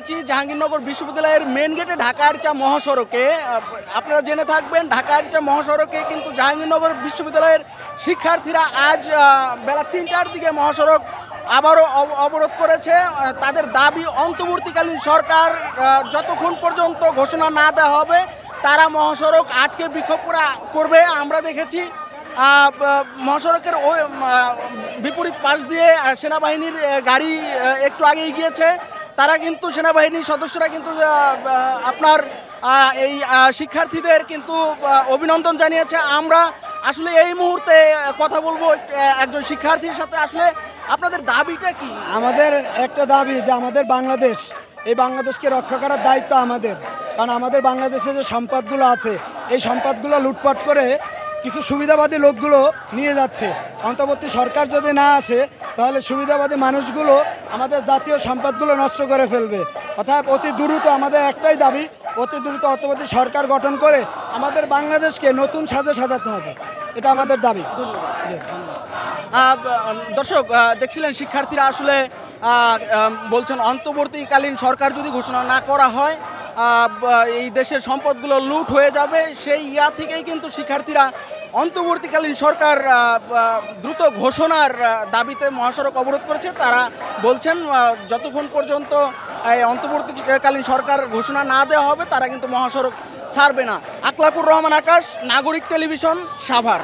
রয়েছি জাহাঙ্গীরনগর বিশ্ববিদ্যালয়ের মেন গেটে ঢাকা আরিচা মহাসড়কে। আপনারা জেনে থাকবেন ঢাকা আরিচা মহাসড়কে কিন্তু জাহাঙ্গীরনগর বিশ্ববিদ্যালয়ের শিক্ষার্থীরা আজ বেলা ৩টার দিকে মহাসড়ক আবারও অবরোধ করেছে। তাদের দাবি অন্তর্বর্তীকালীন সরকার যতক্ষণ পর্যন্ত ঘোষণা না দেওয়া হবে তারা মহাসড়ক আটকে বিক্ষোভ করবে। আমরা দেখেছি মহাসড়কের বিপরীত পাশ দিয়ে সেনাবাহিনীর গাড়ি একটু আগেই গিয়েছে। তারা কিন্তু সেনাবাহিনীর সদস্যরা কিন্তু আপনার এই শিক্ষার্থীদের কিন্তু অভিনন্দন জানিয়েছে। আমরা আসলে এই মুহূর্তে কথা বলবো একজন শিক্ষার্থীর সাথে। আসলে আপনাদের দাবিটা কি? আমাদের একটা দাবি যে আমাদের বাংলাদেশ, এই বাংলাদেশকে রক্ষা করার দায়িত্ব আমাদের। কারণ আমাদের বাংলাদেশে যে সম্পদগুলো আছে এই সম্পদগুলো লুটপাট করে কিছু সুবিধাবাদী লোকগুলো নিয়ে যাচ্ছে। অন্তর্বর্তী সরকার যদি না আসে তাহলে সুবিধাবাদী মানুষগুলো আমাদের জাতীয় সম্পদগুলো নষ্ট করে ফেলবে। অর্থাৎ অতি দ্রুত আমাদের একটাই দাবি, অতি দ্রুত অন্তর্বর্তী সরকার গঠন করে আমাদের বাংলাদেশকে নতুন সাজে সাজাতে হবে, এটা আমাদের দাবি। দর্শক দেখছিলেন শিক্ষার্থীরা আসলে বলছেন অন্তর্বর্তীকালীন সরকার যদি ঘোষণা না করা হয় এই দেশের সম্পদগুলো লুট হয়ে যাবে। সেই থেকেই কিন্তু শিক্ষার্থীরা অন্তর্বর্তীকালীন সরকার দ্রুত ঘোষণার দাবিতে মহাসড়ক অবরোধ করেছে। তারা বলছেন যতক্ষণ পর্যন্ত অন্তর্বর্তীকালীন সরকার ঘোষণা না দেওয়া হবে তারা কিন্তু মহাসড়ক ছাড়বে না। আকলাকুর রহমান আকাশ, নাগরিক টেলিভিশন, সাভার।